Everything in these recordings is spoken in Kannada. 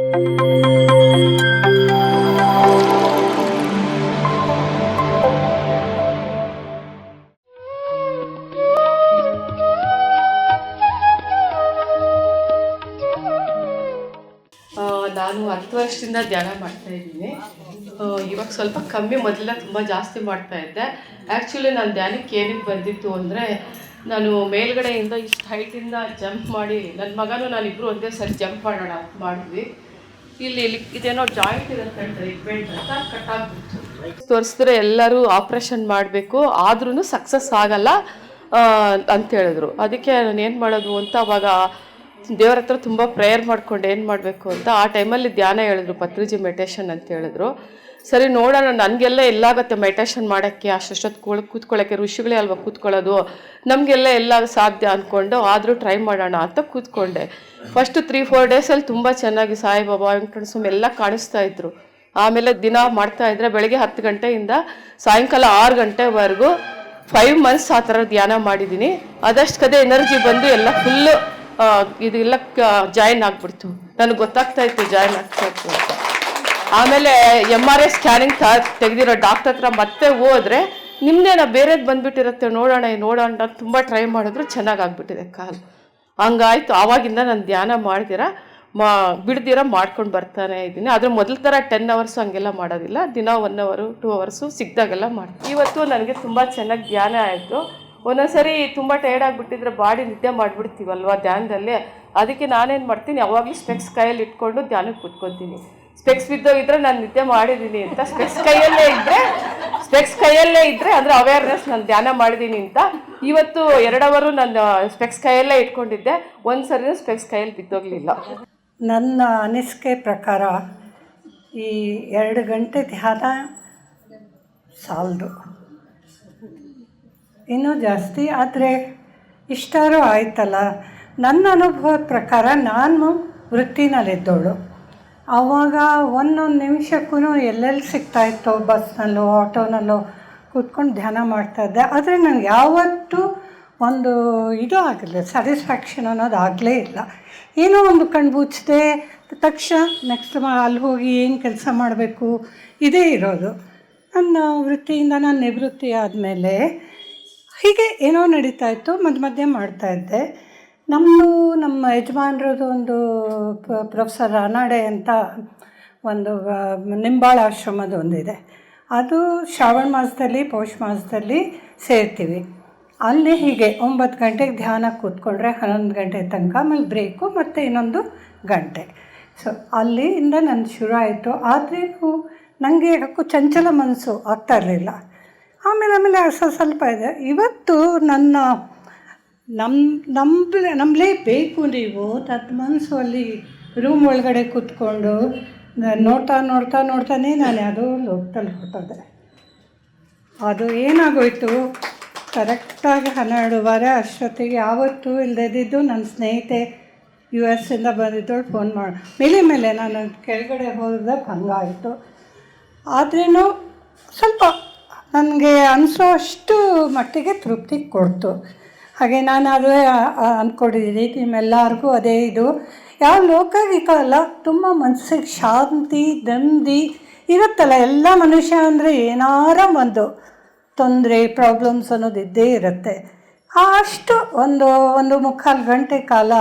ನಾನು 10 ವರ್ಷದಿಂದ ಧ್ಯಾನ ಮಾಡ್ತಾಯಿದ್ದೀನಿ. ಇವಾಗ ಸ್ವಲ್ಪ ಕಮ್ಮಿ, ಮೊದಲೆಲ್ಲ ತುಂಬ ಜಾಸ್ತಿ ಮಾಡ್ತಾಯಿದ್ದೆ. ಆ್ಯಕ್ಚುಲಿ ನಾನು ಧ್ಯಾನಕ್ಕೆ ಏನಕ್ಕೆ ಬಂದಿತ್ತು ಅಂದರೆ, ನಾನು ಮೇಲ್ಗಡೆಯಿಂದ ಇಷ್ಟು ಹೈಟಿಂದ ಜಂಪ್ ಮಾಡಿ, ನನ್ನ ಮಗನೂ ನಾನಿಬ್ಬರು ಒಂದೇ ಸರಿ ಜಂಪ್ ಮಾಡೋಣ ಮಾಡಿದ್ವಿ. ಇಲ್ಲಿ ಇದೇನೋ ಜಾಯಿಂಟ್ ಇರುತ್ತೆ ಅಂತ ರಿಗ್ಮೆಂಟ್ ಅಂತ ಕಟ್ಟಾಗ್ಬಿಟ್ಟು ತೋರಿಸಿದ್ರೆ ಎಲ್ಲರೂ ಆಪ್ರೇಷನ್ ಮಾಡಬೇಕು, ಆದ್ರೂ ಸಕ್ಸಸ್ ಆಗಲ್ಲ ಅಂತ ಹೇಳಿದ್ರು. ಅದಕ್ಕೆ ನಾನು ಏನು ಮಾಡೋದು ಅಂತ ಅವಾಗ ದೇವ್ರ ಹತ್ರ ತುಂಬ ಪ್ರೇಯರ್ ಮಾಡ್ಕೊಂಡು ಏನು ಮಾಡಬೇಕು ಅಂತ. ಆ ಟೈಮಲ್ಲಿ ಧ್ಯಾನ ಹೇಳಿದ್ರು, ಪತ್ರಿಜಿ ಮೆಡಿಟೇಷನ್ ಅಂತ ಹೇಳಿದ್ರು. ಸರಿ ನೋಡೋಣ, ನನಗೆಲ್ಲ ಎಲ್ಲಾಗುತ್ತೆ ಮೆಡಿಟೇಷನ್ ಮಾಡೋಕ್ಕೆ, ಅಷ್ಟೊತ್ತು ಕೂತ್ಕೊಳ್ಳೋಕ್ಕೆ, ಋಷಿಗಳೇ ಅಲ್ವಾ ಕೂತ್ಕೊಳ್ಳೋದು, ನಮಗೆಲ್ಲ ಸಾಧ್ಯ ಅಂದ್ಕೊಂಡು ಆದರೂ ಟ್ರೈ ಮಾಡೋಣ ಅಂತ ಕೂತ್ಕೊಂಡೆ. ಫಸ್ಟು 3-4 ಡೇಸಲ್ಲಿ ತುಂಬ ಚೆನ್ನಾಗಿ ಸಾಯಿಬಾಬಾ, ವೆಂಕಟೇಶ್ವರ ಸ್ವಾಮಿ ಎಲ್ಲ ಕಾಣಿಸ್ತಾ ಇದ್ರು. ಆಮೇಲೆ ದಿನ ಮಾಡ್ತಾಯಿದ್ರೆ ಬೆಳಗ್ಗೆ 10 ಗಂಟೆಯಿಂದ ಸಾಯಂಕಾಲ 6 ಗಂಟೆವರೆಗೂ 5 ಮಂತ್ಸ್ ಆ ಥರ ಧ್ಯಾನ ಮಾಡಿದ್ದೀನಿ. ಅದಷ್ಟು ಕದೆ ಎನರ್ಜಿ ಬಂದು ಎಲ್ಲ ಫುಲ್ಲು ಇದೆಲ್ಲ ಜಾಯಿನ್ ಆಗಿಬಿಡ್ತು. ನನಗೆ ಗೊತ್ತಾಗ್ತಾ ಇತ್ತು ಜಾಯಿನ್ ಆಗ್ತಾ ಇತ್ತು ಅಂತ. ಆಮೇಲೆ MRI ಸ್ಕ್ಯಾನಿಂಗ್ ತೆಗೆದಿರೋ ಡಾಕ್ಟರ್ ಹತ್ರ ಮತ್ತೆ ಹೋದರೆ, ನಿಮ್ಮದೇನ ಬೇರೆದು ಬಂದುಬಿಟ್ಟಿರುತ್ತೆ, ನೋಡೋಣ ಅಂತ ತುಂಬ ಟ್ರೈ ಮಾಡಿದ್ರು, ಚೆನ್ನಾಗಾಗ್ಬಿಟ್ಟಿದೆ ಕಾಲು. ಹಂಗಾಯ್ತು. ಆವಾಗಿಂದ ನಾನು ಧ್ಯಾನ ಬಿಡ್ದಿರ ಮಾಡ್ಕೊಂಡು ಬರ್ತಾನೆ ಇದ್ದೀನಿ. ಆದರೆ ಮೊದಲ ಥರ 10 ಅವರ್ಸ್ ಹಂಗೆಲ್ಲ ಮಾಡೋದಿಲ್ಲ, ದಿನ 1 ಅವರ್ 2 ಅವರ್ಸು ಸಿಕ್ಕಿದಾಗೆಲ್ಲ ಮಾಡ್ತೀನಿ. ಇವತ್ತು ನನಗೆ ತುಂಬ ಚೆನ್ನಾಗಿ ಧ್ಯಾನ ಆಯಿತು. ಒಂದೊಂದ್ಸರಿ ತುಂಬ ಟೈರ್ಡ್ ಆಗಿಬಿಟ್ಟಿದ್ರೆ ಬಾಡಿ ನಿದ್ದೆ ಮಾಡಿಬಿಡ್ತೀವಲ್ವ ಧ್ಯಾನದಲ್ಲಿ. ಅದಕ್ಕೆ ನಾನೇನು ಮಾಡ್ತೀನಿ, ಯಾವಾಗಲೂ ಸ್ಪೆಕ್ಸ್ ಕೈಯಲ್ಲಿ ಇಟ್ಕೊಂಡು ಧ್ಯಾನಕ್ಕೆ ಕೂತ್ಕೊತೀನಿ. ಸ್ಪೆಕ್ಸ್ ಬಿದ್ದೋಗಿದ್ರೆ ನಾನು ನಿದ್ದೆ ಮಾಡಿದ್ದೀನಿ ಅಂತ, ಸ್ಪೆಕ್ಸ್ ಕೈಯಲ್ಲೇ ಇದ್ದರೆ ಅಂದರೆ ಅವೇರ್ನೆಸ್ ನಾನು ಧ್ಯಾನ ಮಾಡಿದ್ದೀನಿ ಅಂತ. ಇವತ್ತು 2 ಅವರು ನಾನು ಸ್ಪೆಕ್ಸ್ ಕೈಯಲ್ಲೇ ಇಟ್ಕೊಂಡಿದ್ದೆ, ಒಂದು ಸರಿ ಸ್ಪೆಕ್ಸ್ ಕೈಯಲ್ಲಿ ಬಿದ್ದೋಗಲಿಲ್ಲ. ನನ್ನ ಅನಿಸಿಕೆ ಪ್ರಕಾರ ಈ 2 ಗಂಟೆ ಧ್ಯಾನ ಸಾಲದು, ಇನ್ನೂ ಜಾಸ್ತಿ ಆದರೆ ಇಷ್ಟಾರು ಆಯ್ತಲ್ಲ. ನನ್ನ ಅನುಭವದ ಪ್ರಕಾರ ನಾನು ವೃತ್ತಿನಲ್ಲಿದ್ದವಳು. ಆವಾಗ ಒಂದೊಂದು ನಿಮಿಷಕ್ಕೂ ಎಲ್ಲೆಲ್ಲಿ ಸಿಗ್ತಾಯಿತ್ತು, ಬಸ್ನಲ್ಲೋ ಆಟೋನಲ್ಲೋ ಕೂತ್ಕೊಂಡು ಧ್ಯಾನ ಮಾಡ್ತಾಯಿದ್ದೆ. ಆದರೆ ನನಗೆ ಯಾವತ್ತೂ ಒಂದು ಇದು ಆಗಲಿಲ್ಲ, ಸ್ಯಾಟಿಸ್ಫ್ಯಾಕ್ಷನ್ ಅನ್ನೋದು ಆಗಲೇ ಇಲ್ಲ. ಏನೋ ಒಂದು ಕಣ್ಣು ಮುಚ್ಚಿದೆ ತಕ್ಷಣ ನೆಕ್ಸ್ಟ್ ಅಲ್ಲಿ ಹೋಗಿ ಏನು ಕೆಲಸ ಮಾಡಬೇಕು ಇದೇ ಇರೋದು. ನನ್ನ ವೃತ್ತಿಯಿಂದ ನಾನು ನಿವೃತ್ತಿ ಆದಮೇಲೆ ಹೀಗೆ ಏನೋ ನಡೀತಾಯಿತ್ತು, ಮಧ್ಯೆ ಮಾಡ್ತಾಯಿದ್ದೆ. ನಮ್ಮ ಯಜಮಾನ್ರದ್ದು ಒಂದು ಪ್ರೊಫೆಸರ್ ರಾನಾಡೆ ಅಂತ ಒಂದು ನಿಂಬಾಳ ಆಶ್ರಮದ ಒಂದಿದೆ. ಅದು ಶ್ರಾವಣ ಮಾಸದಲ್ಲಿ ಪೌಷ ಮಾಸದಲ್ಲಿ ಸೇರ್ತೀವಿ. ಅಲ್ಲಿ ಹೀಗೆ 9 ಗಂಟೆಗೆ ಧ್ಯಾನ ಕೂತ್ಕೊಂಡ್ರೆ 11 ಗಂಟೆ ತನಕ, ಆಮೇಲೆ ಬ್ರೇಕು, ಮತ್ತು ಇನ್ನೊಂದು ಗಂಟೆ. ಸೊ ಅಲ್ಲಿಂದ ನನ್ನ ಶುರು ಆಯಿತು. ಆದ್ರೂ ನನಗೆ ಯಾಕೋ ಚಂಚಲ ಮನಸ್ಸು ಆಗ್ತಾ ಇರಲಿಲ್ಲ. ಆಮೇಲೆ ಸ್ವಲ್ಪ ಇದೆ. ಇವತ್ತು ನಂಬಲೇಬೇಕು ನೀವು. ನನ್ನ ಮನಸ್ಸು ಅಲ್ಲಿ ರೂಮ್ ಒಳಗಡೆ ಕೂತ್ಕೊಂಡು ನೋಡ್ತಾನೇ ನಾನು ಯಾವುದೋ ಲೋಕದಲ್ಲಿ ಹೊರಟೋದೆ. ಅದು ಏನಾಗೋಯ್ತು, ಕರೆಕ್ಟಾಗಿ 12:15 ಅಷ್ಟೊತ್ತಿಗೆ ಯಾವತ್ತೂ ಇಲ್ಲದಿದ್ದು ನನ್ನ ಸ್ನೇಹಿತೆ US ಇಂದ ಬಂದಿದ್ದಳು ಫೋನ್ ಮಾಡಿ ಮೇಲೆ ನಾನು ಕೆಳಗಡೆ ಹೋದಾಗ ಹಂಗಾಯಿತು. ಆದ್ರೂ ಸ್ವಲ್ಪ ನನಗೆ ಅನಿಸೋ ಅಷ್ಟು ಮಟ್ಟಿಗೆ ತೃಪ್ತಿ ಕೊಡ್ತು. ಹಾಗೆ ನಾನು ಅದೇ ಅಂದ್ಕೊಂಡಿದ್ದೀನಿ, ನಿಮ್ಮೆಲ್ಲರಿಗೂ ಅದೇ ಇದು. ಯಾವ ಲೌಕಿಕ ಅಲ್ಲ, ತುಂಬ ಮನಸ್ಸಿಗೆ ಶಾಂತಿ ನೆಮ್ಮದಿ ಇರುತ್ತಲ್ಲ. ಎಲ್ಲ ಮನುಷ್ಯ ಅಂದರೆ ಏನಾರ ಒಂದು ತೊಂದರೆ ಪ್ರಾಬ್ಲಮ್ಸ್ ಅನ್ನೋದು ಇದ್ದೇ ಇರುತ್ತೆ. ಅಷ್ಟು ಒಂದು 1.25 ಗಂಟೆ ಕಾಲ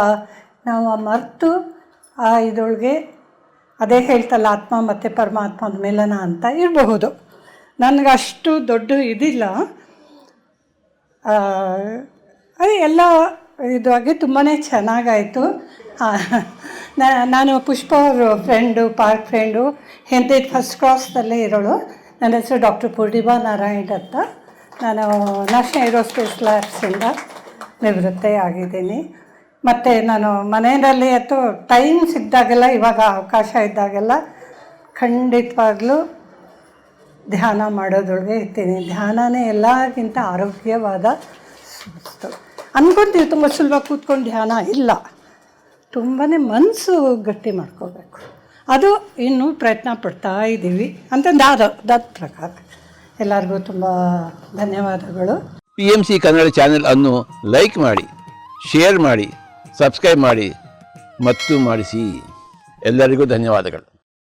ನಾವು ಮರೆತು ಇದರೊಳಗೆ ಅದೇ ಹೇಳ್ತಲ್ಲ, ಆತ್ಮ ಮತ್ತು ಪರಮಾತ್ಮದ ಮಿಲನ ಅಂತ ಇರಬಹುದು. ನನಗಷ್ಟು ದೊಡ್ಡ ಇದಿಲ್ಲ. ಅದೇ ಎಲ್ಲ ಇದಾಗಿ ತುಂಬಾ ಚೆನ್ನಾಗಾಯಿತು. ನಾನು ಪುಷ್ಪ ಅವ್ರ ಫ್ರೆಂಡು, ಪಾರ್ಕ್ ಫ್ರೆಂಡು, ಹಿಂದೆ ಫಸ್ಟ್ ಕ್ರಾಸ್ದಲ್ಲೇ ಇರೋಳು. ನನ್ನ ಹೆಸರು ಡಾಕ್ಟರ್ ಪೂರ್ಣಿಮಾ ನಾರಾಯಣ್ ಅಂತ. ನಾನು ನ್ಯಾಷನಲ್ ಏರೋಸ್ಪೇಸ್ ಲ್ಯಾಬ್ಸಿಂದ ನಿವೃತ್ತಿ ಆಗಿದ್ದೀನಿ. ಮತ್ತು ನಾನು ಮನೆಯಲ್ಲಿ ಟೈಮ್ ಸಿಕ್ಕಿದಾಗೆಲ್ಲ, ಇವಾಗ ಅವಕಾಶ ಇದ್ದಾಗೆಲ್ಲ ಖಂಡಿತವಾಗ್ಲೂ ಧ್ಯಾನ ಮಾಡೋದ್ರೊಳಗೆ ಇರ್ತೀನಿ. ಧ್ಯಾನನೇ ಎಲ್ಲಕ್ಕಿಂತ ಆರೋಗ್ಯವಾದ ವಸ್ತು. ಅಂದ್ಕೊತೀವಿ ತುಂಬ ಸುಲಭ ಕೂತ್ಕೊಂಡು ಧ್ಯಾನ ಇಲ್ಲ, ತುಂಬಾ ಮನಸ್ಸು ಗಟ್ಟಿ ಮಾಡ್ಕೋಬೇಕು. ಅದು ಇನ್ನೂ ಪ್ರಯತ್ನ ಪಡ್ತಾ ಇದ್ದೀವಿ ಅಂತ ದಾದ ಪ್ರಕಾರ. ಎಲ್ಲರಿಗೂ ತುಂಬ ಧನ್ಯವಾದಗಳು. PMC ಕನ್ನಡ ಚಾನೆಲ್ ಅನ್ನು ಲೈಕ್ ಮಾಡಿ, ಶೇರ್ ಮಾಡಿ, ಸಬ್ಸ್ಕ್ರೈಬ್ ಮಾಡಿ ಮತ್ತು ಮಾಡಿಸಿ. ಎಲ್ಲರಿಗೂ ಧನ್ಯವಾದಗಳು.